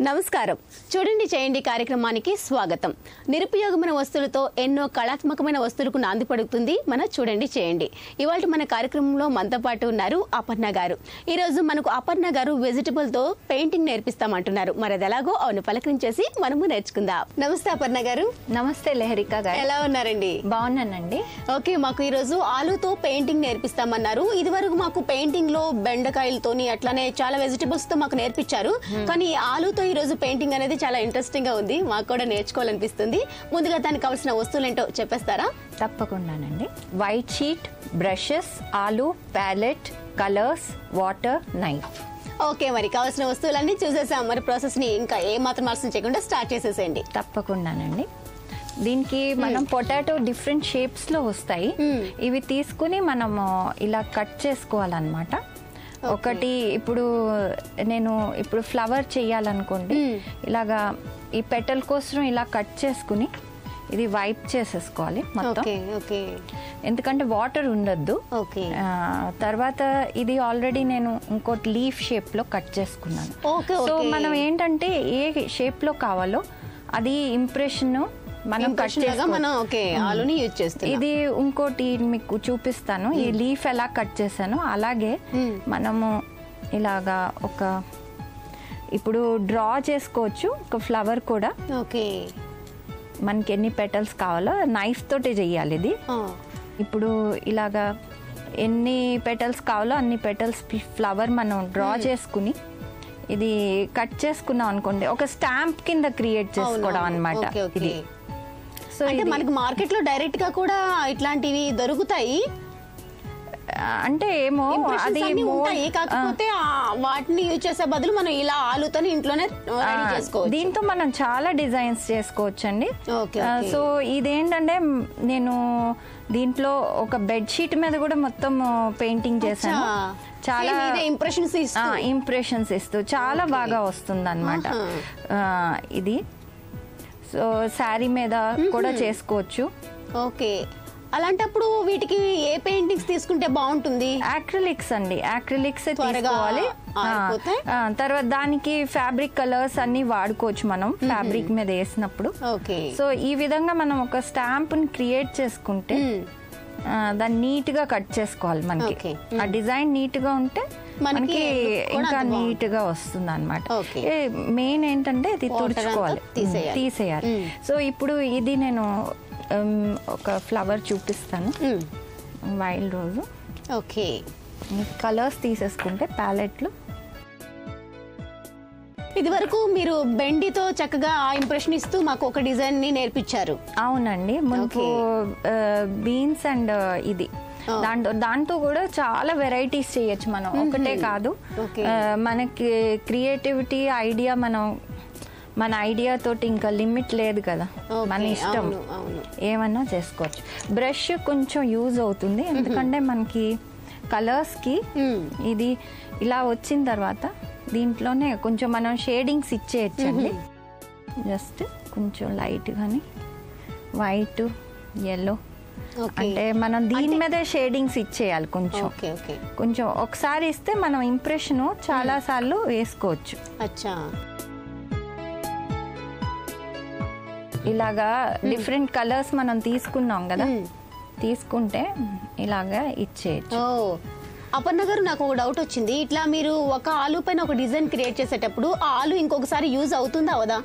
నమస్కారం. చూడండి చేయండి కార్యక్రమానికి స్వాగతం. నిరుపయోగమైన వస్తువులతో ఎన్నో కళాత్మకమైన వస్తువులకు నాంది పడుతుంది మన చూడండి చేయండి. ఇవాళ మన కార్యక్రమంలో మనతో పాటు ఉన్నారు అపర్ణ గారు. ఈ రోజు మనకు అపర్ణ గారు వెజిటబుల్ తో పెయింటింగ్ నేర్పిస్తామంటున్నారు. మరి అది ఎలాగో అవును పలకరించేసి మనము నేర్చుకుందాం. నమస్తే అపర్ణ గారు. నమస్తే లహరిక గారు. ఎలా ఉన్నారండి? బాగున్నానండి. ఓకే, మాకు ఈ రోజు ఆలుతో పెయింటింగ్ నేర్పిస్తామన్నారు. ఇది వరకు మాకు పెయింటింగ్ లో బెండకాయలతోని అట్లానే చాలా వెజిటబుల్స్ తో మాకు నేర్పించారు. కానీ ఆలుతో ఈ రోజు పెయింటింగ్ అనేది చాలా ఇంట్రెస్టింగ్ గా ఉంది. మాకు కూడా నేర్చుకోవాలనిపిస్తుంది. ముందుగా దానికి కావాల్సిన వస్తువులు ఏంటో చెప్పేస్తారా? తప్పకుండానండి. వైట్ షీట్, బ్రషెస్, ఆలు, palette, colours, water, knife. Okay, మరి కావాల్సిన వస్తువులన్నీ చూసేసాం. మరి ప్రాసెస్ ని ఇంకా ఏ మాత్రం ఆలస్యం చేయకుండా స్టార్ట్ చేసేసేయండి. తప్పకుండానండి. దీనికి మనం పొటాటో డిఫరెంట్ షేప్స్ లో వస్తాయి. ఇవి తీసుకుని మనము ఇలా కట్ చేసుకోవాలన్నమాట. ఒకటి ఇప్పుడు నేను ఫ్లవర్ చేయాలనుకోండి, ఇలాగా ఈ పెటల్ కోసం ఇలా కట్ చేసుకుని ఇది వైప్ చేసేసుకోవాలి మొత్తం, ఎందుకంటే వాటర్ ఉండొద్దు. తర్వాత ఇది ఆల్రెడీ నేను ఇంకోటి లీఫ్ షేప్ లో కట్ చేసుకున్నాను. సో మనం ఏంటంటే ఏ షేప్ లో కావాలో అది ఇంప్రెషన్ మనం కట్ చేస్తాం. ఇది ఇంకోటి మీకు చూపిస్తాను. ఈ లీఫ్ ఎలా కట్ చేశాను అలాగే మనము ఇలాగా ఇప్పుడు డ్రా చేసుకోవచ్చు ఒక ఫ్లవర్ కూడా. మనకి ఎన్ని పెటల్స్ కావాలో నైఫ్ తోటి చెయ్యాలి ఇది. ఇప్పుడు ఇలాగా ఎన్ని పెటల్స్ కావాలో అన్ని పెటల్స్ ఫ్లవర్ మనం డ్రా చేసుకుని ఇది కట్ చేసుకున్నాం అనుకోండి, ఒక స్టాంప్ కింద క్రియేట్ చేసుకోవడం అన్నమాట ఇది. సో అంటే మనకి మార్కెట్ లో డైరెక్ట్ గా కూడా ఇట్లాంటివి దొరుకుతాయి. అంటే ఏమో అది ఉంటాయి, కాకపోతే వాటిని యూజ్ చేసే బదులు మనం ఇలా ఆలుతోని ఇంట్లోనే రెడీ చేసుకోవచ్చు. దీంతో మనం చాలా డిజైన్స్ చేసుకోవచ్చండి. సో ఇదేంటంటే నేను దీంట్లో ఒక బెడ్ షీట్ మీద కూడా మొత్తం పెయింటింగ్ చేశాను. చాలా ఇంప్రెషన్స్ ఇస్తూ చాలా బాగా వస్తుంది అన్నమాట ఇది. సో శారీ మీద కూడా చేసుకోవచ్చు. ఓకే, అలాంటప్పుడు వీటికి ఏ పెయింటింగ్స్ తీసుకుంటే బాగుంటుంది? యాక్రిలిక్స్ అండి, యాక్రిలిక్స్ తీసుకోవాలి. తర్వాత దానికి ఫ్యాబ్రిక్ కలర్స్ అన్ని వాడుకోవచ్చు మనం ఫ్యాబ్రిక్ మీద వేసినప్పుడు. సో ఈ విధంగా మనం ఒక స్టాంప్ ని క్రియేట్ చేసుకుంటే దాన్ని నీట్ గా కట్ చేసుకోవాలి. మనకి ఆ డిజైన్ నీట్ గా ఉంటే మనకి ఇంకా నీట్ గా వస్తుంది అన్నమాట. మెయిన్ ఏంటంటే ఇది తుడుచుకోవాలి, తీసేయాలి. సో ఇప్పుడు ఇది నేను ఒక ఫ్లవర్ చూపిస్తాను, వైల్డ్ రోజ్. ఓకే, కలర్స్ తీసేసుకుంటే ప్యాలెట్ లో. ఇది వరకు మీరు బెండితో చక్కగా ఆ ఇంప్రెషన్ ఇస్తూ మాకు ఒక డిజైన్ ని నేర్పించారు. అవునండి, మనకు బీన్స్ అండ్ ఇది దాంతో కూడా చాలా వెరైటీస్ చేయొచ్చు మనం, ఒకటే కాదు. మనకి క్రియేటివిటీ ఐడియా మన ఐడియా తోటి ఇంకా లిమిట్ లేదు కదా, మన ఇష్టం ఏమన్నా చేసుకోవచ్చు. బ్రష్ కొంచెం యూజ్ అవుతుంది ఎందుకంటే మనకి కలర్స్ కి ఇది ఇలా వచ్చిన తర్వాత దీంట్లోనే కొంచెం మనం షేడింగ్స్ ఇచ్చేయచ్చండి. జస్ట్ కొంచెం లైట్ గాని వైట్, ఎల్లో, అంటే మనం దీని మీద షేడింగ్స్ ఇచ్చేయాలి. కొంచెం ఒకసారి ఇస్తే మనం ఇంప్రెషన్ చాలా సార్లు వేసుకోవచ్చు. ఇలాగా డిఫరెంట్ కలర్స్ మనం తీసుకున్నాం కదా, తీసుకుంటే ఇలాగా ఇచ్చేయచ్చు. అపర్ణ గారు, నాకు ఒక డౌట్ వచ్చింది. ఇట్లా మీరు ఒక ఆలు పైన ఒక డిజైన్ క్రియేట్ చేసేటప్పుడు ఆ ఆలు ఇంకొకసారి యూజ్ అవుతుందా అవదా?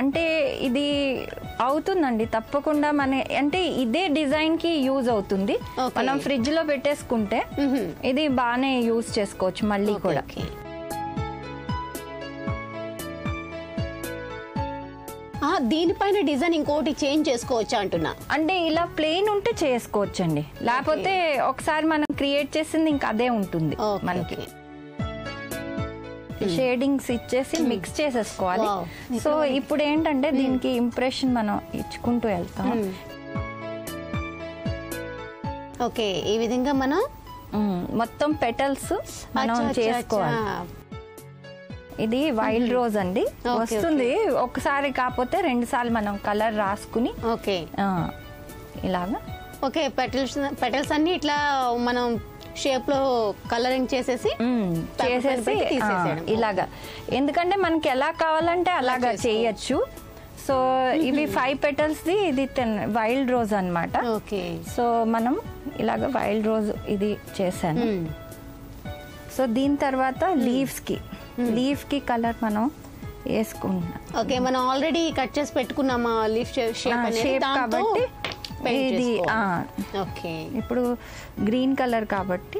అంటే ఇది అవుతుందండి తప్పకుండా. అంటే ఇదే డిజైన్ కి యూజ్ అవుతుంది. మనం ఫ్రిడ్జ్ లో పెట్టేసుకుంటే ఇది బాగానే యూజ్ చేసుకోవచ్చు మళ్ళీ కూడా. దీనిపైన డిజైన్ ఇంకోటి చేంజ్ చేసుకోవచ్చా అంటున్నా? అంటే ఇలా ప్లెయిన్ ఉంటే చేసుకోవచ్చు అండి, లేకపోతే ఒకసారి మనం క్రియేట్ చేసింది ఇంకా అదే ఉంటుంది. మనకి షేడింగ్స్ ఇచ్చేసి మిక్స్ చేసేసుకోవాలి. సో ఇప్పుడు ఏంటంటే దీనికి ఇంప్రెషన్ మనం ఇచ్చుకుంటూ వెళ్తాం. ఓకే, ఈ విధంగా మనం మొత్తం పెటల్స్ మనం చేసుకోవాలి. ఇది వైల్డ్ రోజ్ అండి, వస్తుంది ఒకసారి కాకపోతే 2 సార్లు మనం కలర్ రాసుకుని ఇలాగా. ఓకే, పెటల్స్ అన్ని ఇట్లా మనం షేప్ లో కలరింగ్ చేసేసి ఇలాగా, ఎందుకంటే మనకి ఎలా కావాలంటే అలాగా చేయొచ్చు. సో ఇవి 5 petals ది, ఇది 10 వైల్డ్ రోజ్ అన్నమాట. ఓకే. సో మనం ఇలాగ వైల్డ్ రోజ్ ఇది చేశాను. సో దీని తర్వాత లీవ్స్ కి కలర్ మనం వేసుకుంటున్నాం. ఓకే, మనం ఆల్రెడీ కట్ చేసి పెట్టుకున్నామా లీఫ్ షేప్ కాబట్టి ఇది ఓకే. ఇప్పుడు గ్రీన్ కలర్ కాబట్టి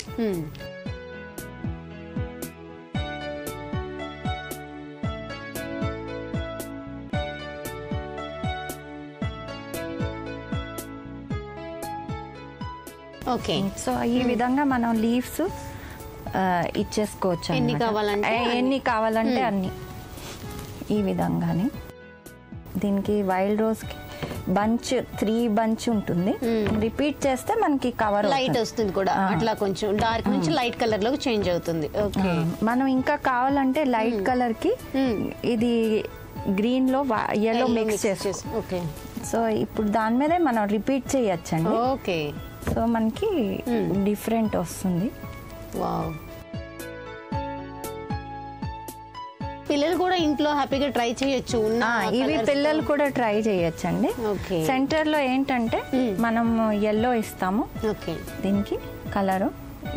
ఓకే. సో ఈ విధంగా మనం లీవ్స్ ఇచ్చేసుకోవచ్చు. ఎన్ని కావాలంటే అన్ని ఈ విధంగానే. దీనికి వైల్డ్ రోజ్ కి బంచ్ 3 బంచ్ ఉంటుంది. రిపీట్ చేస్తే మనకి కవర్ లైట్ వస్తుంది కూడా, అట్లా కొంచెం డార్క్ నుంచి లైట్ కలర్ లోకి చేంజ్ అవుతుంది. ఓకే. మనం ఇంకా కావాలంటే లైట్ కలర్ కి ఇది గ్రీన్ లో yellow మిక్స్ చేసి, ఓకే. సో ఇప్పుడు దాని మీదే మనం రిపీట్ చేయొచ్చండి. ఓకే. సో మనకి డిఫరెంట్ వస్తుంది. వావ్. పిల్లలు కూడా ఇంట్లో హ్యాపీగా ట్రై చేయొచ్చు. ఇవి పిల్లలు కూడా ట్రై చేయొచ్చండి. సెంటర్ లో ఏంటంటే మనం yellow ఇస్తాము. ఓకే. దీనికి కలరు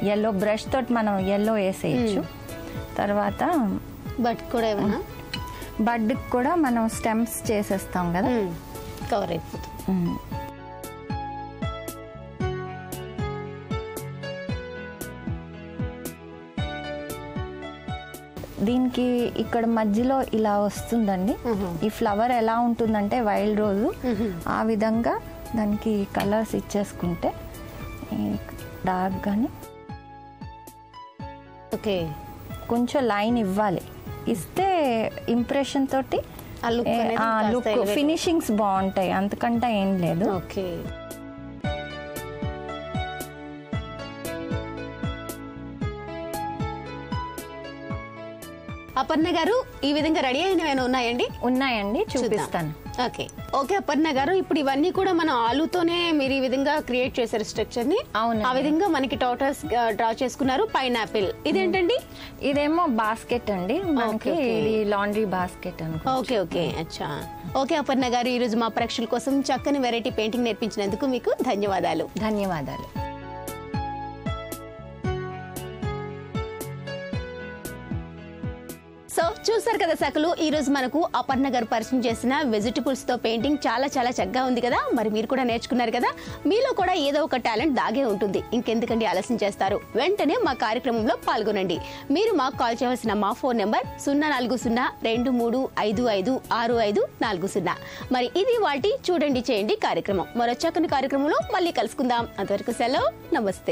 yellow బ్రష్ తోటి మనం yellow వేసేయచ్చు. తర్వాత బడ్ కూడా ఏమన్నా బడ్ కూడా మనం స్టెమ్స్ చేసేస్తాం కదా, కవర్ అయిపోతుంది. దీనికి ఇక్కడ మధ్యలో ఇలా వస్తుందండి. ఈ ఫ్లవర్ ఎలా ఉంటుందంటే వైల్డ్ రోజు ఆ విధంగా దానికి కలర్స్ ఇచ్చేసుకుంటే డార్క్ గాని ఓకే కొంచెం లైన్ ఇవ్వాలి. ఇస్తే ఇంప్రెషన్ తోటి లుక్ ఫినిషింగ్స్ బాగుంటాయి, అంతకంటే ఏం లేదు. ఓకే. అపర్ణ గారు, ఈ విధంగా రెడీ అయినవి ఉన్నాయండి? చూపిస్తాను. ఓకే. ఓకే అపర్ణ గారు, ఇప్పుడు ఇవన్నీ కూడా మనం ఆలూతోనే మీరు ఈ విధంగా క్రియేట్ చేశారు స్ట్రక్చర్ ని. అవును. ఆ విధంగా మనకి టోటల్స్ డ్రా చేసుకున్నారు. పైనాపిల్ ఇదేంటండి? ఇదేమో బాస్కెట్ అండి, మనకి ఇది లాండ్రీ బాస్కెట్ అనుకో. ఓకే ఓకే, అచ్చా. ఓకే అపర్ణ గారు, ఈ రోజు మా ప్రేక్షకుల కోసం చక్కని వెరైటీ పెయింటింగ్ నేర్పించినందుకు మీకు ధన్యవాదాలు. ధన్యవాదాలు. సో చూసారు కదా సకలు, ఈ రోజు మనకు అపర్ణ గారు పరిచయం చేసిన వెజిటబుల్స్ తో పెయింటింగ్ చాలా చాలా చక్కగా ఉంది కదా. మరి మీరు కూడా నేర్చుకున్నారు కదా, మీలో కూడా ఏదో ఒక టాలెంట్ దాగే ఉంటుంది. ఇంకెందుకండి ఆలస్యం చేస్తారు, వెంటనే మా కార్యక్రమంలో పాల్గొనండి. మీరు మాకు కాల్ చేయవలసిన మా ఫోన్ నెంబర్ 0402355640. మరి ఇది వాటి చూడండి చేయండి కార్యక్రమం. మరో చక్కని కార్యక్రమంలో మళ్ళీ కలుసుకుందాం. అంతవరకు సెలవు, నమస్తే.